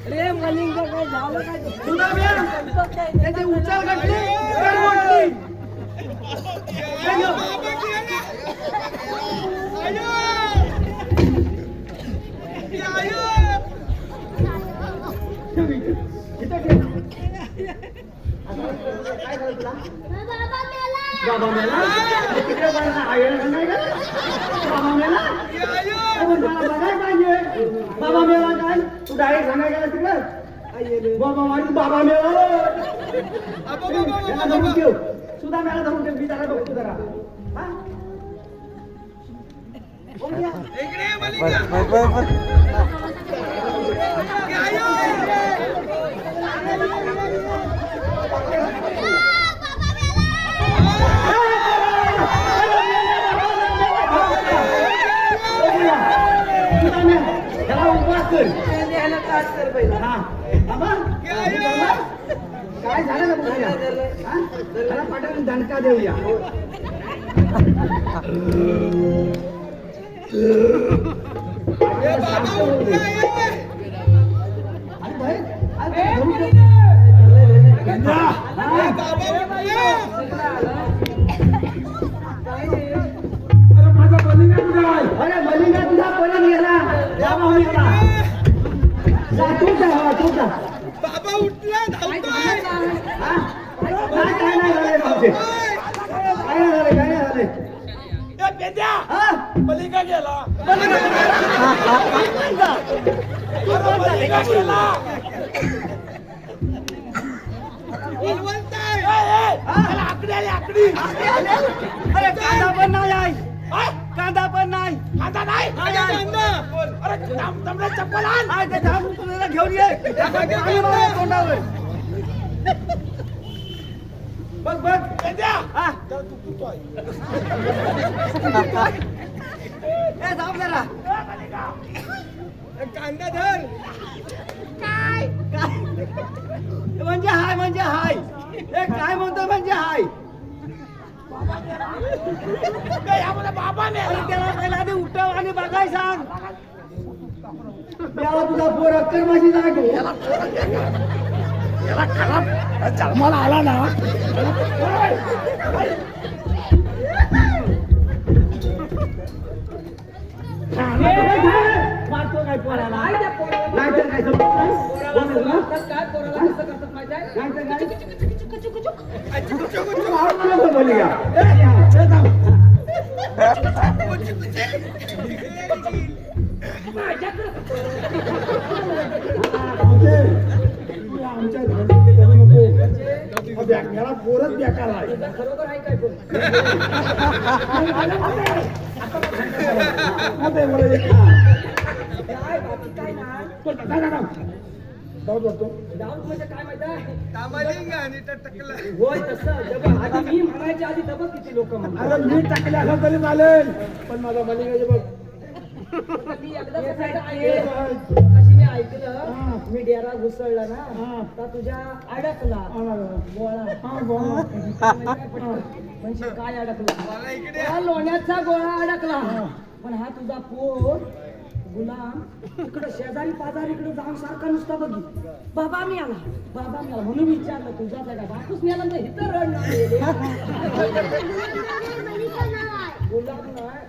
रे मलिंग काय झालं काय त्याची उचल घडली काय झालं तुला? बाबा मेला. बाबा मेला? तिकडे बघा, आईला नाही का? बाबा मेला? अरे मला बघायला पाहिजे. बाबा मेला काय? तू डायरेक्ट सांगायला गेला तिकडं? बाबा माझी बाबा मेला. याला धरून ठेव. सुद्धा मेला धरून ठेव. मी त्याला बघतो जरा. हा? बोल या. त्याला उपवास कर. ह्याला काट कर पहिला. हा. बाबा, काय झालं का बघूया? हा? त्याला पाठवून दणका देऊया. शांत होऊ दे. अरे भाई, अरे धरून ठेव. अरे मलिंगा तुझा परत गेला. बाबा मेला. जा, तूच जा, हा, तूच जा. बाबा उठला धावतोय. हा? काय नाही झालंय भाऊजी. काय नाही झालंय, काय नाही झालंय. ए, पेद्या, हा? मलिंगा गेला. अरे, मलिंगा गेला. बलवंत आहे. त्याला आकडी आली, आकडी. अरे कांदा पण नाही आहे. कांदा पण नाही. कांदा नाही. कांदा. अरे, तांबडा चप्पल आण. काय ते थांबून तुला घेऊन ये. आणि मला तोंडावर. बघ बघ. पेद्या, हा? त्याला तू कुठं ए थांब जरा. कांदा धर. काय म्हणजे हाय म्हणजे हाय. ए काय म्हणतो म्हणजे हाय. यामध्ये बाबाने आणि त्याला पहिला आधी उठव आणि बघाय सांग. याला तुझा पोर अक्कर माझी जाग आहे. याला खराब जन्माला आला ना. मारतो काय पोराला. काय त्या पोराला नाही तर काय समजत नाही? पोराला असं मारतात काय? पोराला कसं करतात माहिती आहे? नाही तर काय? चुकू, चुकू, तू चुकू. मारून मला बोल बोलली का? ए, थांब. आमच्या घरी करू नको. याला पोरच बेकार आहे. खरोखर आहे काय पोर? मध्ये मला एक काय बाकी काय नाही. डाऊट वाटतो. डाऊट म्हणजे काय माहिती आहे? तांबलिंगा आणि टकलं. होय तसं जबा आधी मी म्हणायच्या आधी दबा किती लोक म्हणतात. अरे मी टाकले असं तरी चालेल, पण माझा मलिंगाचे बघ. मी एकदा कसं ऐकलं, अशी मी ऐकलं, मी डेरा घुसळला ना तर तुझ्या अडकला गोळा. म्हणजे काय अडकला? मला इकडे त्या लोण्याचा गोळा अडकला. पण हा तुझा पोर गुलाम इकडं शेजारी पाजारी इकडे जाऊन सारखा नुसता बघी. बाबा मी आला, बाबा मी आला म्हणून विचारलं तुझा जागा बापूस मी आला तर इथं रडणार. गुलाब नाही,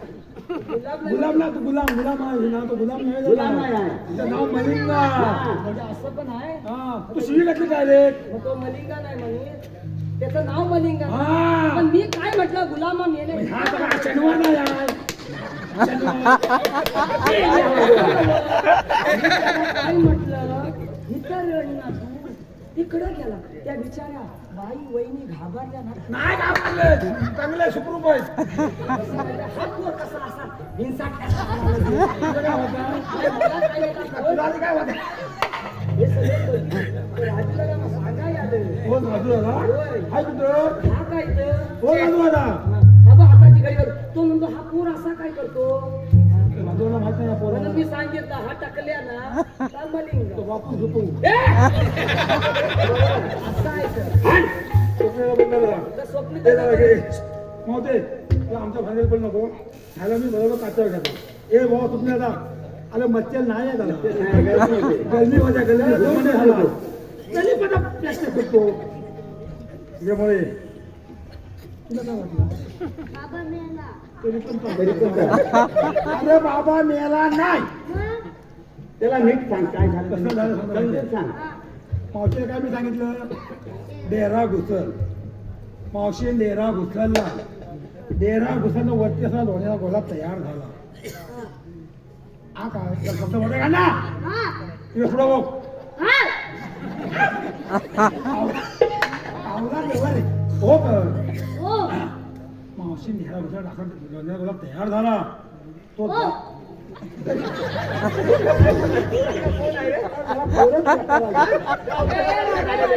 गुलाब नाही. गुलाम ना, तू गुलाम गुलाम आहे ना, तो गुलाम नाही गुलाम झाला. नाही आहे. त्याचं नाव मलिंगा. म्हणजे असं पण आहे. हा, तू शिवी घातली डायरेक्ट. मग तो मलिंगा नाही म्हणे, त्याचं नाव मलिंगा. हा. पण मी काय म्हटलं गुलामा मेले. हा तर शनिवार नाही आहे. काय म्हटलं इथं रडणार तू तिकडं गेला. त्या बिचाऱ्या बाई वहिनी घाबरल्या ना. नाही घाबरले, चांगले सुखरूप आहेत. हा पोर कसा असा हिंसा तुला काय होतं? तुला आधी काय होतं? राजूला सांगा याद हो राजू दादा, हाय कुठं? हा काय तर हो राजू दादा. हा बघ हाताची घडी कर. तो म्हणतो हा पोर असा काय करतो. राजूला माहित नाही या पोराला. म्हणून मी सांगितलं हा टाकल्या ना का मलिंगा. तो बापू झोपू. असा आहे तर. स्वप्नाला बोलला दादा. तर स्वप्न ते दादा घे. मोठे, तू आमच्या भांडेल पण नको. ह्याला मी बरोबर काचावर घातला. ए भाऊ स्वप्न दादा, अरे मच्छर नाही आहे दादा. गरमी माझ्या गरमी झाला तरी पण प्लॅस्टिक करतो. त्यामुळे तुला काय वाटलं बाबा मेला तरी पण तरी पण काय? अरे बाबा मेला नाही मग त्याला नीट सांग काय झालं कसं झालं सांग. समजून सांग. मावशीला काय मी सांगितलं डेरा घुसल मावशी डेरा घुसलला डेरा घुसलला वरती असा लोण्याचा गोळा तयार झाला हा काय त्याला शब्द मोठे का ना हा तुझ्या पुढं बघ हा आवला व्यवहार आहे. हो कर हो मावशी डेरा घुसला टाकून लोण्याचा गोळा तयार झाला तो हो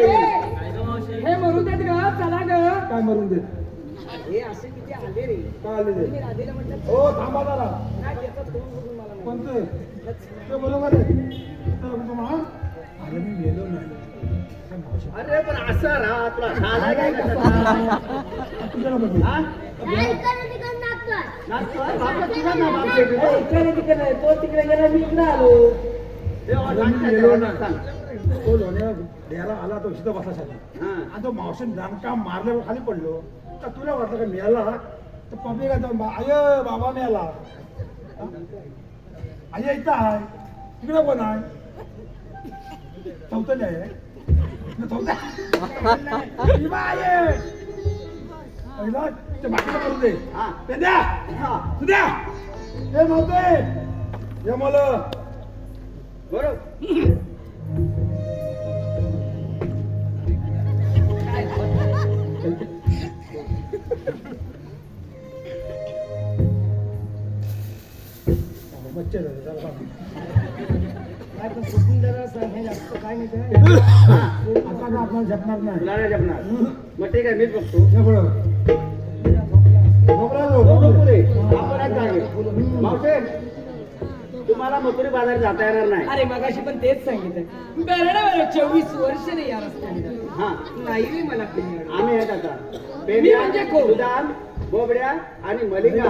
हे मरू देत ग चला ग काय मरून दे हे असे किती आले रे काय आले ते मी राधेला म्हटलं हो थांबा जरा नाही त्याचा तोंड बघून मला माहिती. कोणतं ते बरोबर आहे तर तुम्हा अरे मी गेलो नाही काय मावशी अरे पण असं राहा तुला झालं काय तुझ्याला बघू काय इकडे तिकडे नाचतोय इकडे तिकडे नाही तो तिकडे गेला मी इकडे आलो अरे मी गेलो नाही तो लोण्या द्यायला आला तो इथं बसासाठी आणि तो मावशीने दणका मारल्यावर खाली पडलो तर तुला वाटलं का मिळाला तर पब्लिक आय बाबा मिळाला आय इथं आहे तिकडे कोण आहे चौथं आहे चौथा आहे पहिला ते बाकीला करू दे ते द्या तू द्या हे नव्हते हे मला बरोबर बच्चे झाले जरा सांग. काय पण सुकून जरा सांग, हे जास्त काय नाही काय आता का आपल्याला झपणार नाही तुला नाही जमणार मग ठीक आहे मीच बघतो हे बघ. झोपला तो, नको झोपला. पुढे. आपण एक जागे. मावशे तुम्हाला मथुरी बाजार जाता येणार नाही अरे मगाशी पण तेच सांगितलं बरं 24 वर्ष नाही या रस्त्याने हा नाही रे मला पेन आम्ही आहेत आता मी म्हणजे कोण? सुदाम बोबड्या आणि मलिका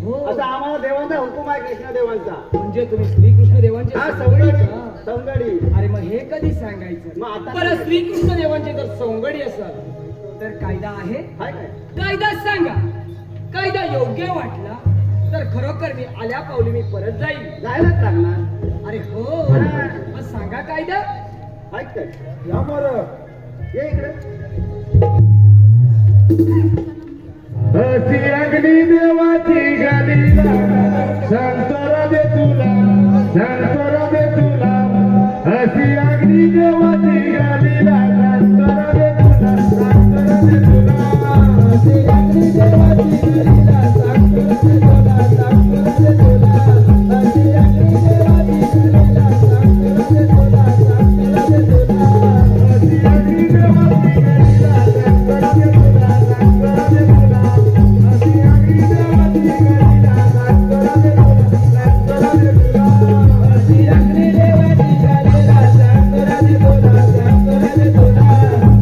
हो असा आम्हाला देवांचा हुकूम आहे कृष्णदेवांचा म्हणजे तुम्ही श्रीकृष्ण देवांचे हा सवंगडी सवंगडी का? सवंगडी अरे मग हे कधी सांगायचं मग आता- बरं श्रीकृष्ण देवांचे जर सवंगडी असेल तर कायदा आहे हाय काय कायदा सांगा कायदा योग्य वाटला तर खरोखर मी आल्या पावली मी परत जाईल जायलाच लागणार अरे हो मग सांगा कायदा ऐक काय या बरं. ये इकडे अशी अग्नी देवाची गालीला संतर दे तुला संतर दे तुला अशी अग्नी देवाची गालीला संतर दे तुला संतर दे तुला अशी अग्नी देवाची गालीला संतर दे तुला संतर दे तुला अशी अग्नी देवाची गालीला संतर दे तुला संतर दे तुला अशी अग्नी देवाची गालीला संतर दे तुला संतर दे तुला अशी अग्नी देवाची गालीला संतर दे तुला संतर दे तुला अशी अग्नी देवाची गालीला संतर दे तुला संतर दे तुला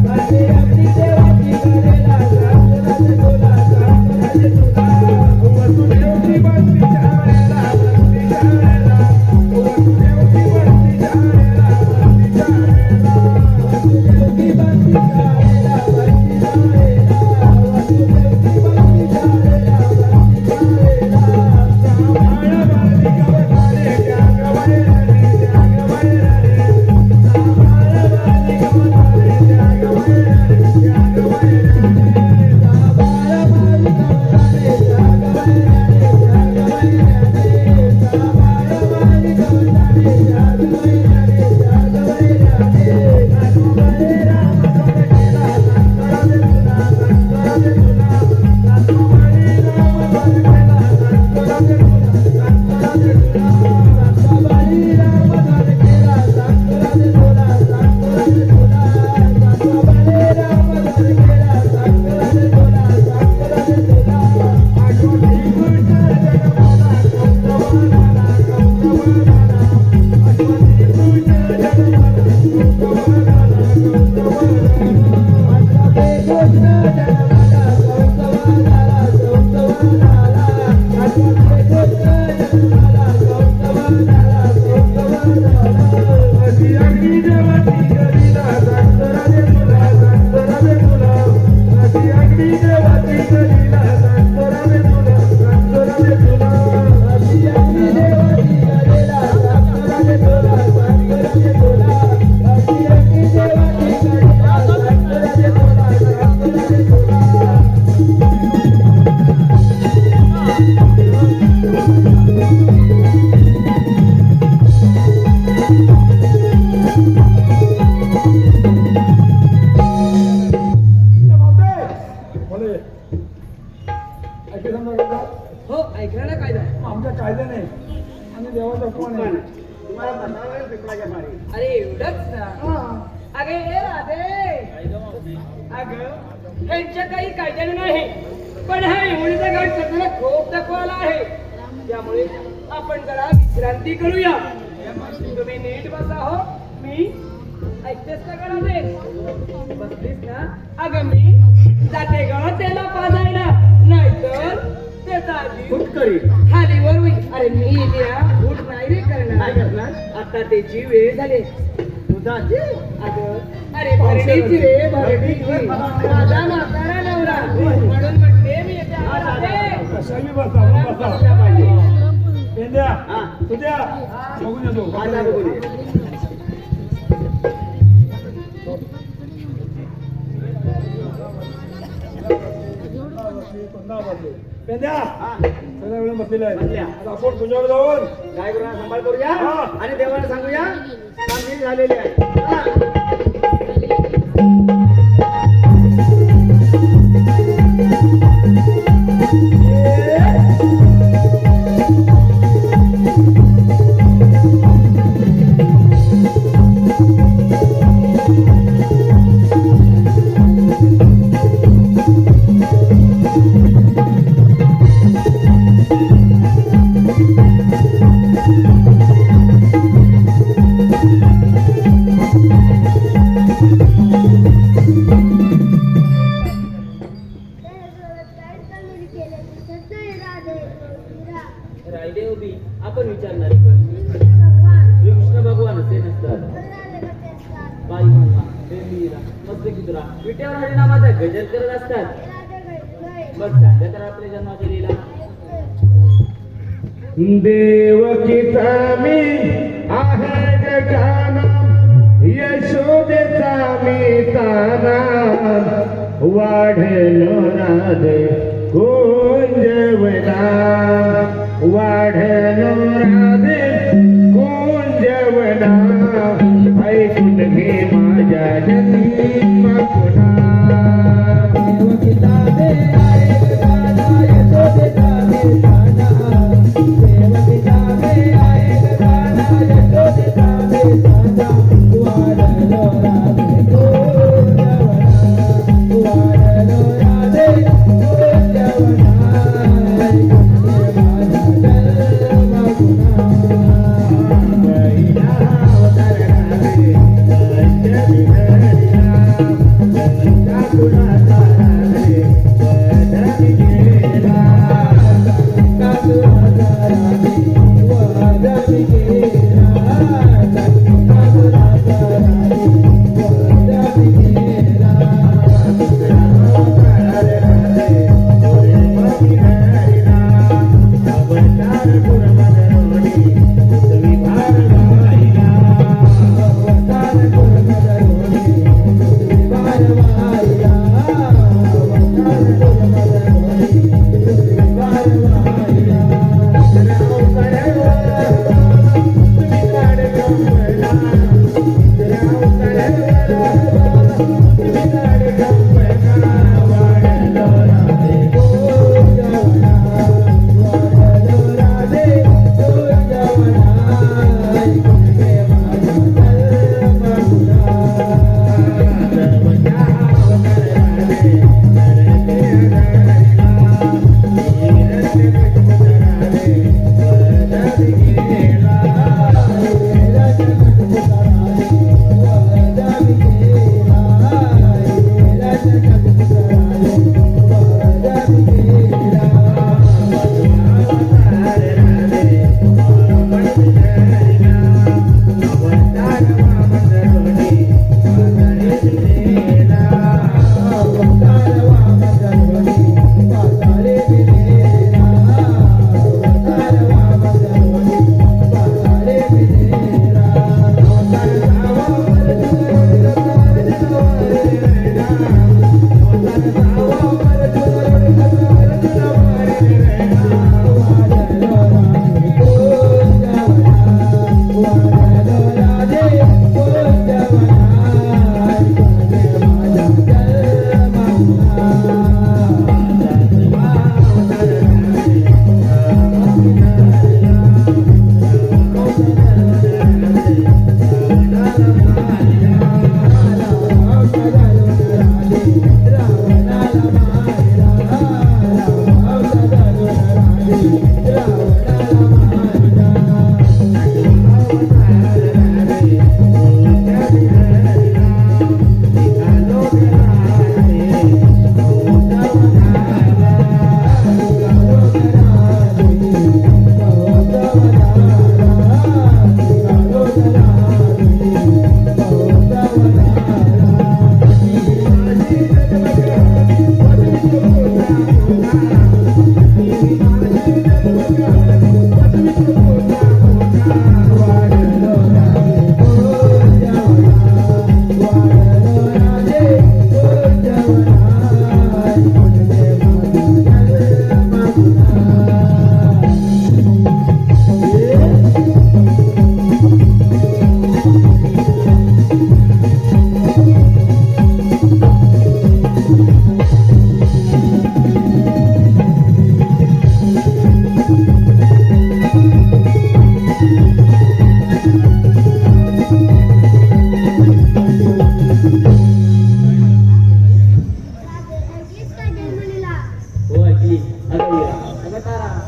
अशी अग्नी देवाची गालीला संतर दे तुला संतर दे तुला वसुदेवची बंदी झालेला बंदी झालेला वसुदेवची बंदी झालेला बंदी झालेला वसुदेवची बंदी झालेला बंदी झालेला वसुदेवची बंदी झालेला बंदी झालेला सांभाळ बालिका वधारे त्याग वैरा रे त्याग वैरा रे सांभाळ बालिका वधारे त्याग वैरा रे त्याग वैरा रे सांभाळ बालिका वधारे त्याग वैरा रे त्याग वैरा रे सांभाळ बालिका वधारे त्याग वैरा रे त्याग वैरा रे नातू राम कोण केला संतर दे तुला संतर दे तुला नातू राम कोण केला संतर दे तुला संतर दे तुला नातू राम कोण केला संतर दे तुला संतर दे तुला नातू राम कोण केला संतर दे तुला संतर दे तुला आठवणी कृष्ण जन्माला कौरवाला कौरवाला आठवणी कृष्ण जन्माला कौरवाला अशी अग्नी देवाची ऐकते समजा का? हो ऐकला ना कायदा आमच्या कायद्याने आणि देवाचा कोण आहे तुम्हाला बतावा पिपळाच्या मारी अरे एवढंच ना अगे हे राधे अगं यांच्या काही कायद्याने नाही पण हा एवढीचा गाठ सध्याला खूप दाखवायला आहे त्यामुळे आपण जरा विश्रांती करूया तुम्ही नीट बसा हो मी ऐकतेस का करा दे बसलीस ना अगं मी जाते ग त्याला पाजायला नाहीतर त्याचा आधी फुटकरी खालीवर होईल अरे मी इथे फूट नाही रे करणार आता त्याची वेळ झाली दुधाची अगं अरे भरडीची रे भरडीची माझा म्हातारा नवरा म्हणून म्हणते मी येते कशाही बसा पेंद्या तुझ्या बघून येतो आता बघून ये. पेंद्या सगळ्या वेळ बसलेला आहे बसल्या. आता आपण तुझ्यावर जाऊन काय करूया सांभाळ करूया हा. आणि देवाला सांगूया काम झालेले आहे चला. काय कमी केले दिसत नाही राधे राहिले उभी आपण विचारणार भगवान श्री कृष्ण भगवान असे नसतात राधे कसे असतात बाई मामा बेंबीरा मस्त कितुरा विट्यावर हरिनामाचा गजर करत असतात राधे गै बघ सांगा तर आपल्या जन्माच्या लीला देवकीचा मी आहे गजाना यशोदेचा मी ताना वाढलो राधे कुंजवना वाढलो राधे कुंजवना ऐकून घे माझ्या जन्म पुन्हा देवकीचा मी आहे गजाना यशोदेचा मी ताना देवकीचा मी आहे गजाना यशोदेचा मी ताना वाढलो राधे कुंजवना वाढलो राधे कुंजवना ऐकून घे माझा जन्म पुन्हा.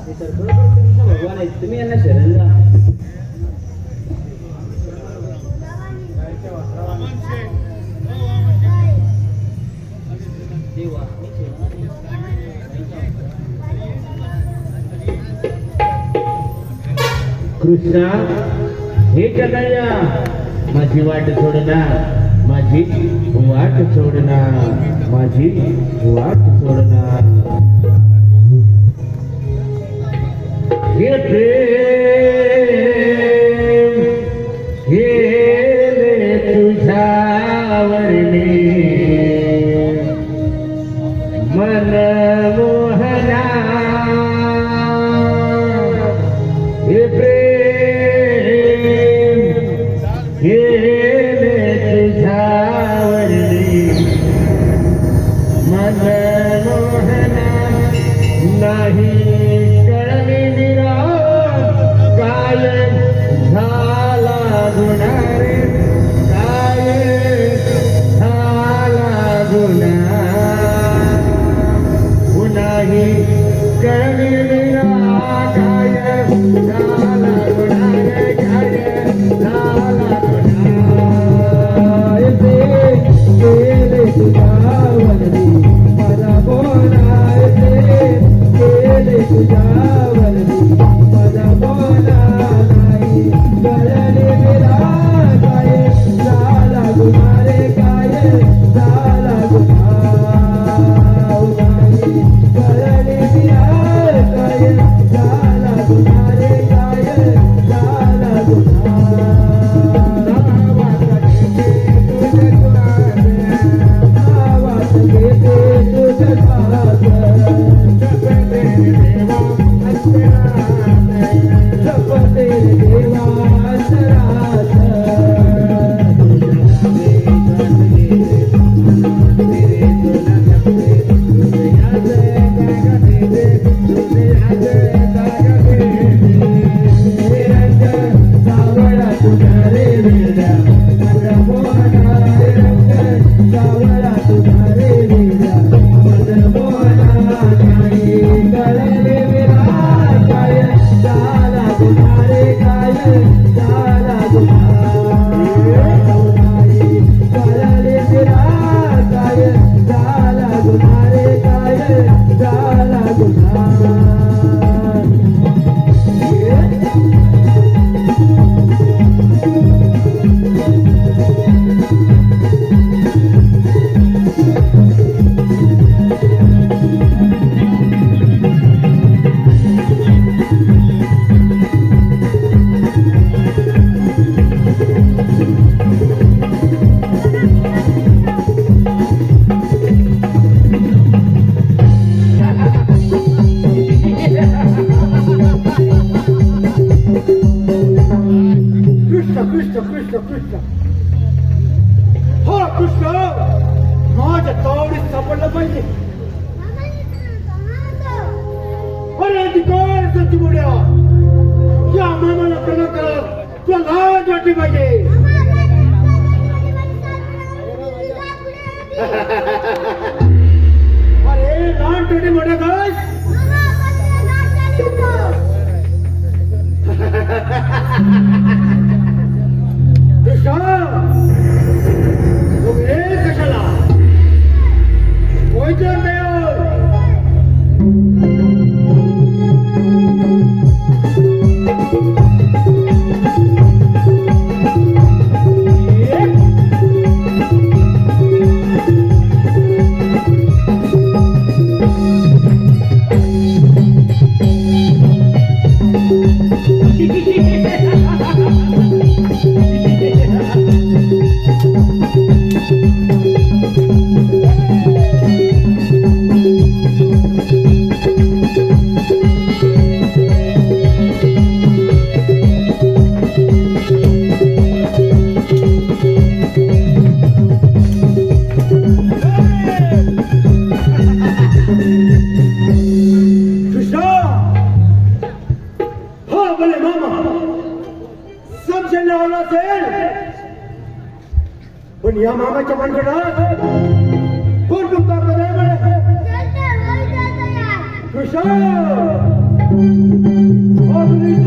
हे तर खरोखर कृष्ण भगवान आहेत, तुम्ही यांना शरण जा. देवा कृष्णा हे कन्हैया माझी वाट सोडना, माझी वाट सोडना, माझी वाट सोडना. हे प्रेम गेले तुझ्यावरने मन मोहना. हे प्रेम गेले तुझ्यावरने मन मोहना. नाही कळली निरा काय झाला गुन्हा रे, काय झाला गुन्हा. पुन्हाही कळली निरा काय झाला गुन्हा रे, काय झाला गुन्हा. गेले तुझ्यावरती माझा बोला, गेले तुझ्यावरती माझा बोला नाही. कळले मेरा काय झाला गुन्हा रे, काय झाला गुन्हा नाही. कळले मेरा काय झाला गुन्हा रे, काय झाला गुन्हा. अरे लहान छोटी मोठ्या गस कशाला पण या मामाच्या मनगडात कोण तुमचा कृष्ण सुनील